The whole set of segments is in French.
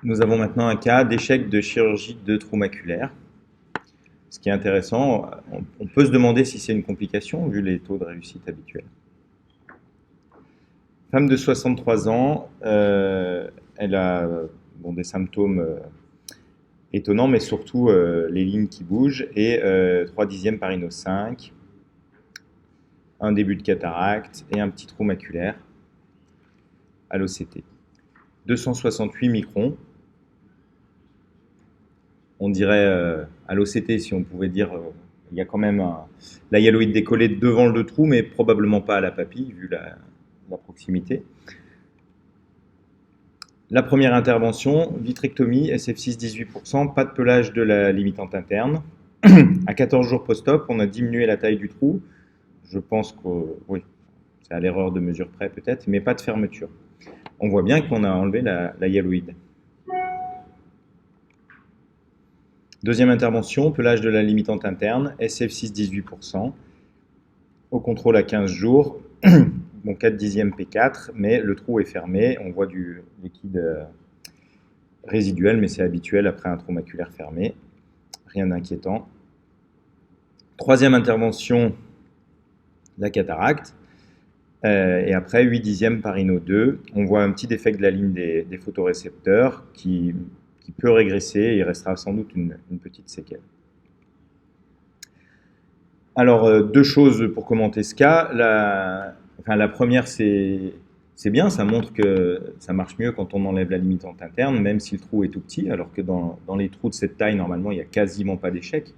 Nous avons maintenant un cas d'échec de chirurgie de trou maculaire. Ce qui est intéressant, on peut se demander si c'est une complication vu les taux de réussite habituels. Femme de 63 ans, elle a des symptômes étonnants, mais surtout les lignes qui bougent et 3/10 par Rhino 5, un début de cataracte et un petit trou maculaire à l'OCT. 268 microns. On dirait à l'OCT, si on pouvait dire, il y a quand même la hyaloïde décollée devant le trou, mais probablement pas à la papille, vu la proximité. La première intervention, vitrectomie, SF6 18%, pas de pelage de la limitante interne. À 14 jours post-op, on a diminué la taille du trou. Je pense que oui, c'est à l'erreur de mesure près peut-être, mais pas de fermeture. On voit bien qu'on a enlevé la hyaloïde. Deuxième intervention, pelage de la limitante interne, SF6 18%, au contrôle à 15 jours, bon 4/10 P4, mais le trou est fermé, on voit du liquide résiduel, mais c'est habituel après un trou maculaire fermé, rien d'inquiétant. Troisième intervention, la cataracte, et après 8/10 par Rhino 2, on voit un petit défect de la ligne des photorécepteurs qui peut régresser et il restera sans doute une petite séquelle. Alors, deux choses pour commenter ce cas. La première, c'est bien, ça montre que ça marche mieux quand on enlève la limitante interne, même si le trou est tout petit, alors que dans les trous de cette taille, normalement, il n'y a quasiment pas d'échec.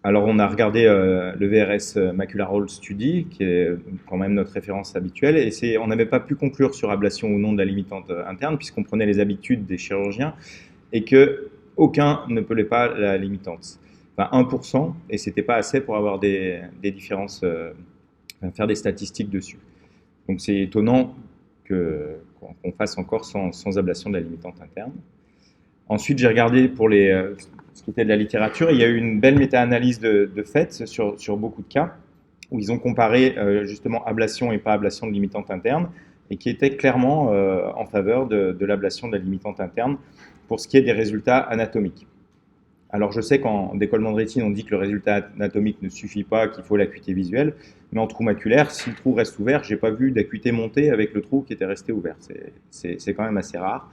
Alors, on a regardé le VRS Macular Hole Study, qui est quand même notre référence habituelle, et on n'avait pas pu conclure sur ablation ou non de la limitante interne, puisqu'on prenait les habitudes des chirurgiens, et qu'aucun ne pelait pas la limitante. Enfin, 1%, et c'était pas assez pour avoir des différences, faire des statistiques dessus. Donc c'est étonnant qu'on fasse encore sans ablation de la limitante interne. Ensuite, j'ai regardé pour ce qui était de la littérature, et il y a eu une belle méta-analyse de fait sur beaucoup de cas, où ils ont comparé justement ablation et pas ablation de limitante interne, et qui était clairement en faveur de l'ablation de la limitante interne pour ce qui est des résultats anatomiques. Alors je sais qu'en décollement de rétine, on dit que le résultat anatomique ne suffit pas, qu'il faut l'acuité visuelle, mais en trou maculaire, si le trou reste ouvert, j'ai pas vu d'acuité monter avec le trou qui était resté ouvert. C'est quand même assez rare.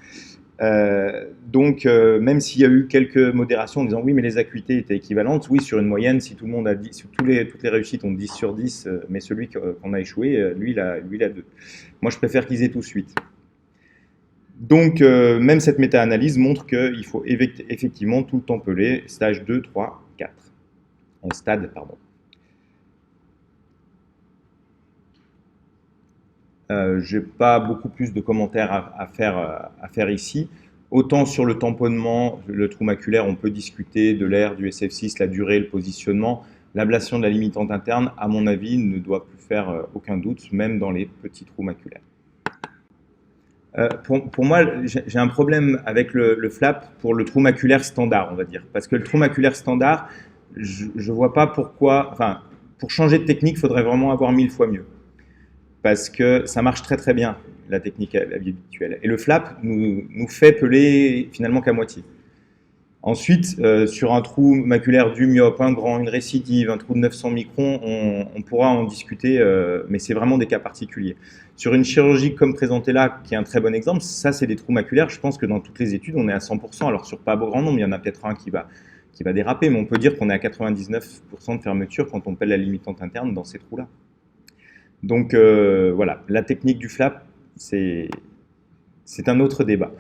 Donc même s'il y a eu quelques modérations en disant oui mais les acuités étaient équivalentes, oui sur une moyenne, si tout le monde a 10, si toutes les réussites ont 10 sur 10, mais celui qu'on a échoué, lui il a 2. Moi je préfère qu'ils aient tous 8. Donc, même cette méta-analyse montre qu'il faut effectivement tout le temps peler, stage 2, 3, 4. Stade, pardon. Je n'ai pas beaucoup plus de commentaires à faire ici. Autant sur le tamponnement, le trou maculaire, on peut discuter de l'air, du SF6, la durée, le positionnement. L'ablation de la limitante interne, à mon avis, ne doit plus faire aucun doute, même dans les petits trous maculaires. Pour moi, j'ai un problème avec le flap pour le trou maculaire standard, on va dire. Parce que le trou maculaire standard, je ne vois pas pourquoi... Enfin, pour changer de technique, il faudrait vraiment avoir 1000 fois mieux. Parce que ça marche très très bien, la technique habituelle. Et le flap nous fait peler finalement qu'à moitié. Ensuite, sur un trou maculaire du myope, un grand, une récidive, un trou de 900 microns, on pourra en discuter, mais c'est vraiment des cas particuliers. Sur une chirurgie comme présentée là, qui est un très bon exemple, ça c'est des trous maculaires, je pense que dans toutes les études on est à 100%, alors sur pas grand nombre, il y en a peut-être un qui va déraper, mais on peut dire qu'on est à 99% de fermeture quand on pèle la limitante interne dans ces trous-là. Donc voilà, la technique du flap, c'est un autre débat.